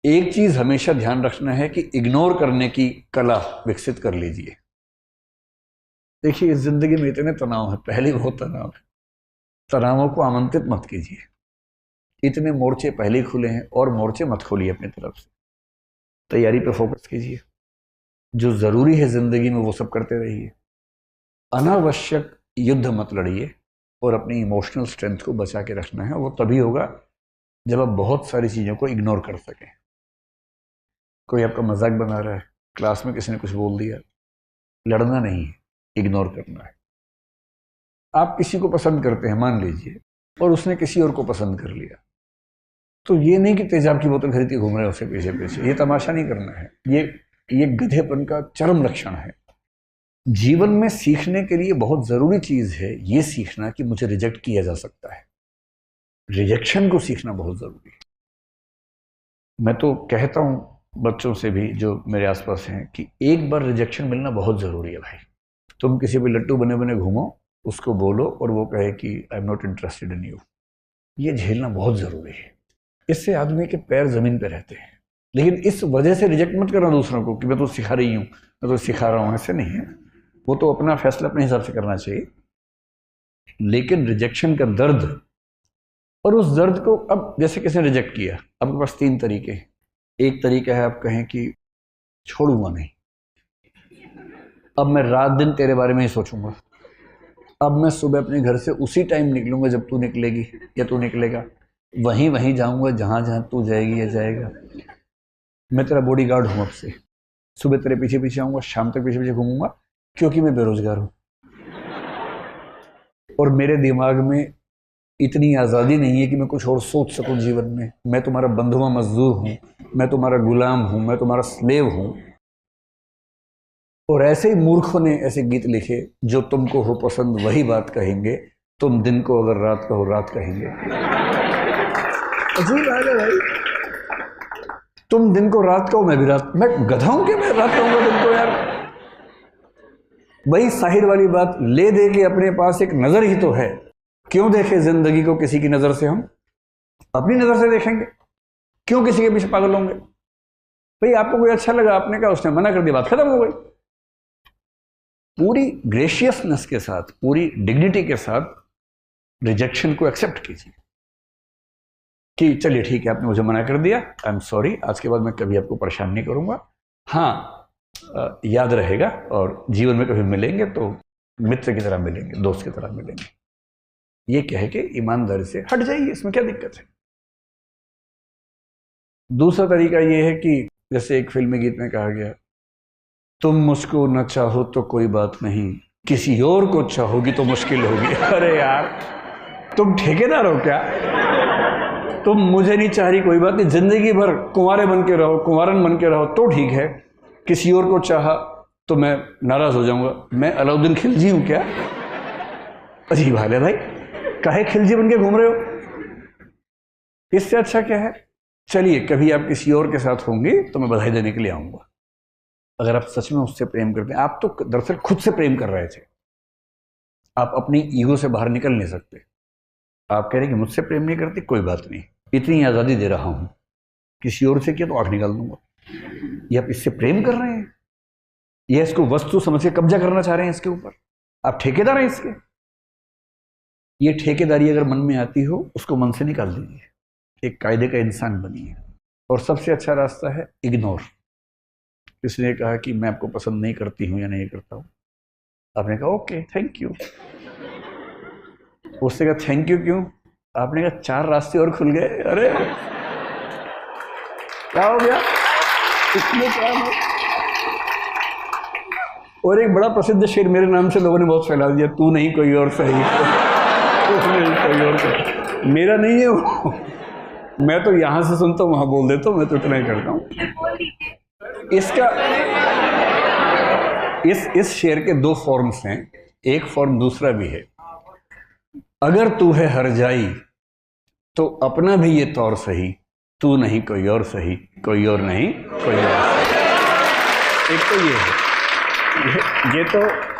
एक चीज हमेशा ध्यान रखना है कि इग्नोर करने की कला विकसित कर लीजिए। देखिए, इस जिंदगी में इतने तनाव है, पहले बहुत तनाव है, तनावों को आमंत्रित मत कीजिए। इतने मोर्चे पहले ही खुले हैं और मोर्चे मत खोलिए अपनी तरफ से। तैयारी पे फोकस कीजिए, जो जरूरी है जिंदगी में वो सब करते रहिए। अनावश्यक युद्ध मत लड़िए और अपनी इमोशनल स्ट्रेंथ को बचा के रखना है। वो तभी होगा जब आप बहुत सारी चीज़ों को इग्नोर कर सकें। कोई आपका मजाक बना रहा है, क्लास में किसी ने कुछ बोल दिया, लड़ना नहीं है, इग्नोर करना है। आप किसी को पसंद करते हैं मान लीजिए, और उसने किसी और को पसंद कर लिया, तो ये नहीं कि तेजाब की बोतल खरीद के घूम रहे हैं उसके पीछे पीछे। ये तमाशा नहीं करना है, ये गधेपन का चरम लक्षण है। जीवन में सीखने के लिए बहुत जरूरी चीज है ये सीखना कि मुझे रिजेक्ट किया जा सकता है। रिजेक्शन को सीखना बहुत जरूरी है। मैं तो कहता हूं बच्चों से भी जो मेरे आसपास हैं कि एक बार रिजेक्शन मिलना बहुत जरूरी है भाई। तुम किसी भी लट्टू बने बने घूमो, उसको बोलो और वो कहे कि I am not interested in you, ये झेलना बहुत जरूरी है। इससे आदमी के पैर जमीन पे रहते हैं। लेकिन इस वजह से रिजेक्ट मत करना दूसरों को कि मैं तो सिखा रही हूँ, मैं तो सिखा रहा हूँ, ऐसे नहीं है। वो तो अपना फैसला अपने हिसाब से करना चाहिए। लेकिन रिजेक्शन का दर्द, और उस दर्द को, अब जैसे किसी ने रिजेक्ट किया, आपके पास 3 तरीके हैं। एक तरीका है आप कहें कि छोड़ूंगा नहीं, अब मैं रात दिन तेरे बारे में ही सोचूंगा, अब मैं सुबह अपने घर से उसी टाइम निकलूंगा जब तू निकलेगी या तू निकलेगा, वहीं जाऊंगा जहां जहां तू जाएगी या जाएगा। मैं तेरा बॉडीगार्ड हूं, अब से सुबह तेरे पीछे पीछे आऊंगा, शाम तक पीछे पीछे घूमूंगा, क्योंकि मैं बेरोजगार हूं और मेरे दिमाग में इतनी आज़ादी नहीं है कि मैं कुछ और सोच सकूं जीवन में। मैं तुम्हारा बंधुआ मजदूर हूं, मैं तुम्हारा गुलाम हूं, मैं तुम्हारा स्लेव हूं। और ऐसे ही मूर्खों ने ऐसे गीत लिखे, जो तुमको हो पसंद वही बात कहेंगे, तुम दिन को अगर रात कहो रात कहेंगे। अजीब बात है भाई, तुम दिन को रात कहो मैं भी रात, मैं गधा हूं कि मैं रात कहूंगा दिन को यार। वही साहिर वाली बात, ले दे के अपने पास एक नजर ही तो है, क्यों देखे जिंदगी को किसी की नजर से, हम अपनी नजर से देखेंगे, क्यों किसी के पीछे पागल होंगे। भाई आपको कोई अच्छा लगा, आपने कहा, उसने मना कर दिया, बात खत्म हो गई। पूरी ग्रेशियसनेस के साथ, पूरी डिग्निटी के साथ रिजेक्शन को एक्सेप्ट कीजिए कि चलिए ठीक है, आपने मुझे मना कर दिया, आई एम सॉरी, आज के बाद मैं कभी आपको परेशान नहीं करूंगा। हाँ, याद रहेगा, और जीवन में कभी मिलेंगे तो मित्र की तरह मिलेंगे, दोस्त की तरह मिलेंगे। ये कह के ईमानदारी से हट जाइए, इसमें क्या दिक्कत है। दूसरा तरीका ये है कि जैसे एक फिल्मी गीत में कहा गया, तुम मुझको न चाहो तो कोई बात नहीं, किसी और को चाहोगी तो मुश्किल होगी। अरे यार, तुम ठेकेदार हो क्या? तुम मुझे नहीं चाह रही, कोई बात नहीं, जिंदगी भर कुंवारे बन के रहो, कुंवारन बन के रहो तो ठीक है। किसी और को चाहा तो मैं नाराज हो जाऊंगा। मैं अलाउद्दीन खिलजी हूं क्या? अजीब हाल है भाई, काहे खिलजी बन के घूम रहे हो? इससे अच्छा क्या है, चलिए कभी आप किसी और के साथ होंगे तो मैं बधाई देने के लिए आऊंगा। अगर आप सच में उससे प्रेम करते हैं, आप तो दरअसल खुद से प्रेम कर रहे थे, आप अपनी ईगो से बाहर निकल नहीं सकते। आप कह रहे हैं कि मुझसे प्रेम नहीं करती, कोई बात नहीं, इतनी आज़ादी दे रहा हूं, किसी और से किया तो आंख निकाल दूंगा। ये आप इससे प्रेम कर रहे हैं, ये इसको वस्तु समझ के कब्जा करना चाह रहे हैं इसके ऊपर, आप ठेकेदार हैं इसके। ये ठेकेदारी अगर मन में आती हो, उसको मन से निकाल दीजिए, एक कायदे का इंसान बनिए। और सबसे अच्छा रास्ता है इग्नोर। किसी ने कहा कि मैं आपको पसंद नहीं करती हूं या नहीं करता हूं, आपने कहा ओके थैंक यू। उससे कहा थैंक यू क्यों? आपने कहा 4 रास्ते और खुल गए। अरे क्या हो गया इसमें, क्या हो? और एक बड़ा प्रसिद्ध शेर मेरे नाम से लोगों ने बहुत फैला दिया, तू नहीं कोई और सही। कोई और सही, मेरा नहीं है वो, मैं तो यहां से सुनता हूं वहां बोल देता हूं, मैं तो इतना ही करता हूं। इसका इस शेर के 2 फॉर्म्स हैं, एक फॉर्म दूसरा भी है। अगर तू है हर जाई तो अपना भी ये तौर सही, तू नहीं कोई और सही, कोई और नहीं कोई और सही। एक तो ये है,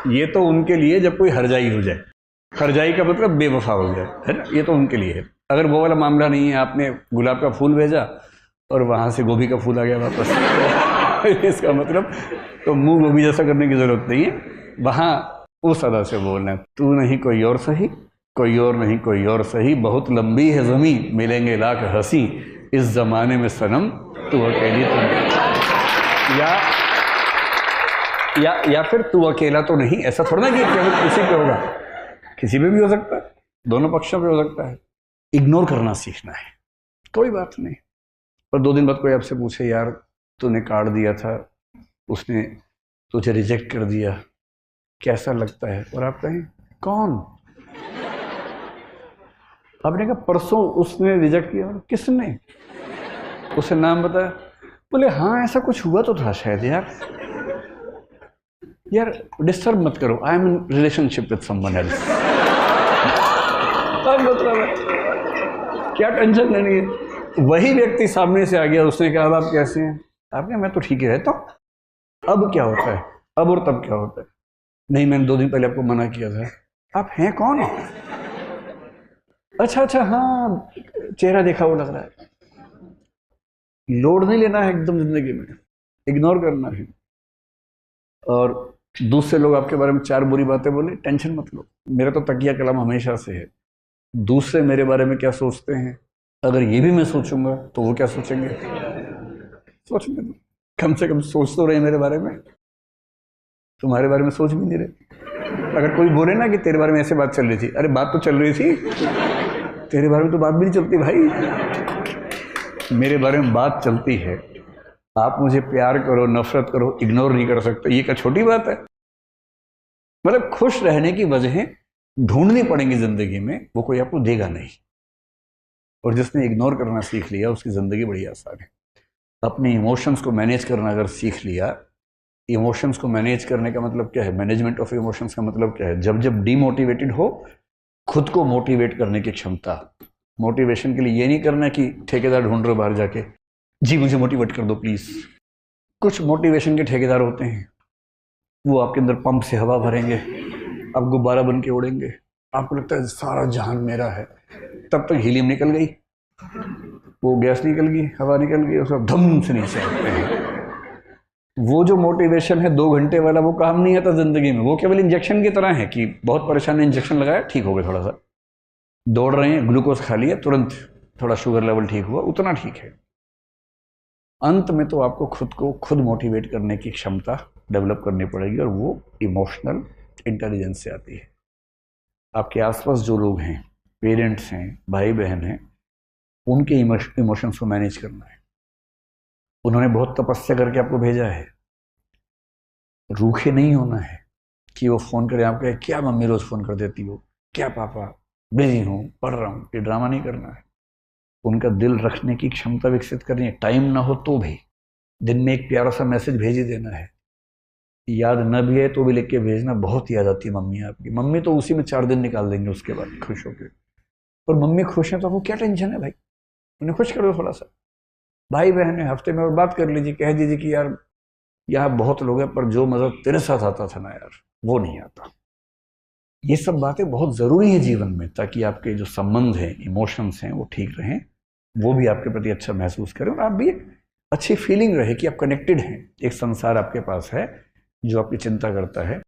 ये तो उनके लिए जब कोई हरजाई हो जाए, हरजाई का मतलब बेवफा हो जाए, है ना, ये तो उनके लिए है। अगर वो वाला मामला नहीं है, आपने गुलाब का फूल भेजा और वहाँ से गोभी का फूल आ गया वापस। इसका मतलब तो मुंह गोभी जैसा करने की जरूरत नहीं है, वहाँ उस अदा से बोलना है, तू नहीं कोई और सही, कोई और नहीं कोई और सही, बहुत लंबी है ज़मीं मिलेंगे लाख हंसी, इस ज़माने में सनम तू अकेली तो या फिर तू अकेला तो नहीं, ऐसा थोड़ा ना कि केवल किसी पे होगा, किसी पे भी हो सकता है, दोनों पक्षों पे हो सकता है। इग्नोर करना सीखना है, कोई बात नहीं। पर 2 दिन बाद कोई आपसे पूछे यार तूने कार्ड दिया था, उसने तुझे रिजेक्ट कर दिया, कैसा लगता है, और आप कहें कौन? आपने कहा परसों उसने रिजेक्ट किया। किसने? उसे नाम बताया? बोले हाँ ऐसा कुछ हुआ तो था शायद। यार डिस्टर्ब मत करो, I am in relationship with someone else. मतलब है क्या टेंशन लेनी है। वही व्यक्ति सामने से आ गया, उसने कहा आप कैसे हैं? आपने मैं तो ठीक ही रहता हूँ। अब क्या होता है? अब और तब क्या होता है? नहीं मैंने 2 दिन पहले आपको मना किया था। आप हैं कौन? अच्छा हाँ चेहरा देखा वो लग रहा है। लोड नहीं लेना है एकदम जिंदगी में, इग्नोर करना है। और दूसरे लोग आपके बारे में 4 बुरी बातें बोले, टेंशन मत लो। मेरा तो तकिया कलाम हमेशा से है, दूसरे मेरे बारे में क्या सोचते हैं, अगर ये भी मैं सोचूंगा तो वो क्या सोचेंगे, सोचने दो। कम से कम सोच तो रहे मेरे बारे में, तुम्हारे बारे में सोच भी नहीं रहे। अगर कोई बोले ना कि तेरे बारे में ऐसे बात चल रही थी, अरे बात तो चल रही थी, तेरे बारे में तो बात भी नहीं चलती भाई, मेरे बारे में बात चलती है। आप मुझे प्यार करो नफरत करो, इग्नोर नहीं कर सकते, ये क्या छोटी बात है? मतलब खुश रहने की वजहें ढूंढनी पड़ेंगी जिंदगी में, वो कोई आपको देगा नहीं। और जिसने इग्नोर करना सीख लिया उसकी जिंदगी बड़ी आसान है। अपने इमोशंस को मैनेज करना अगर सीख लिया, इमोशंस को मैनेज करने का मतलब क्या है, मैनेजमेंट ऑफ इमोशंस का मतलब क्या है, जब जब डीमोटिवेटेड हो खुद को मोटिवेट करने की क्षमता। मोटिवेशन के लिए ये नहीं करना कि ठेकेदार ढूंढ रहे हो बाहर जाके, जी मुझे मोटिवेट कर दो प्लीज। कुछ मोटिवेशन के ठेकेदार होते हैं, वो आपके अंदर पंप से हवा भरेंगे, आप गुब्बारा बन के उड़ेंगे, आपको लगता है सारा जहान मेरा है। तब तक हीलियम निकल गई, वो गैस निकल गई, हवा निकल गई, उसको धम से नीचे आते हैं। वो जो मोटिवेशन है 2 घंटे वाला, वो काम नहीं आता जिंदगी में। वो केवल इंजेक्शन की तरह है कि बहुत परेशान है, इंजेक्शन लगाया ठीक हो गया, थोड़ा सा दौड़ रहे हैं ग्लूकोज खा लिया तुरंत थोड़ा शुगर लेवल ठीक हुआ, उतना ठीक है। अंत में तो आपको खुद को खुद मोटिवेट करने की क्षमता डेवलप करनी पड़ेगी, और वो इमोशनल इंटेलिजेंस से आती है। आपके आसपास जो लोग हैं, पेरेंट्स हैं, भाई बहन हैं, उनके इमोशंस को मैनेज करना है। उन्होंने बहुत तपस्या करके आपको भेजा है, रूखे नहीं होना है कि वो फ़ोन करे, आप कहे क्या मम्मी रोज़ फ़ोन कर देती हो, क्या पापा बिजी हूँ पढ़ रहा हूँ, ये ड्रामा नहीं करना है। उनका दिल रखने की क्षमता विकसित करनी है। टाइम ना हो तो भी दिन में एक प्यारा सा मैसेज भेज ही देना है, याद न भी है तो भी लिख के भेजना। बहुत याद आती है मम्मी आपकी, मम्मी तो उसी में 4 दिन निकाल देंगे उसके बाद खुश होकर। और मम्मी खुश है तो आपको क्या टेंशन है भाई, उन्हें खुश कर दो थोड़ा सा। भाई बहन है, हफ्ते में और बात कर लीजिए, कह दीजिए कि यार यहाँ बहुत लोग हैं पर जो मज़ा तेरे साथ आता था ना यार वो नहीं आता। ये सब बातें बहुत ज़रूरी है जीवन में, ताकि आपके जो संबंध हैं, इमोशंस हैं, वो ठीक रहें, वो भी आपके प्रति अच्छा महसूस करें, और आप भी एक अच्छी फीलिंग रहे कि आप कनेक्टेड हैं। एक संसार आपके पास है जो आपकी चिंता करता है।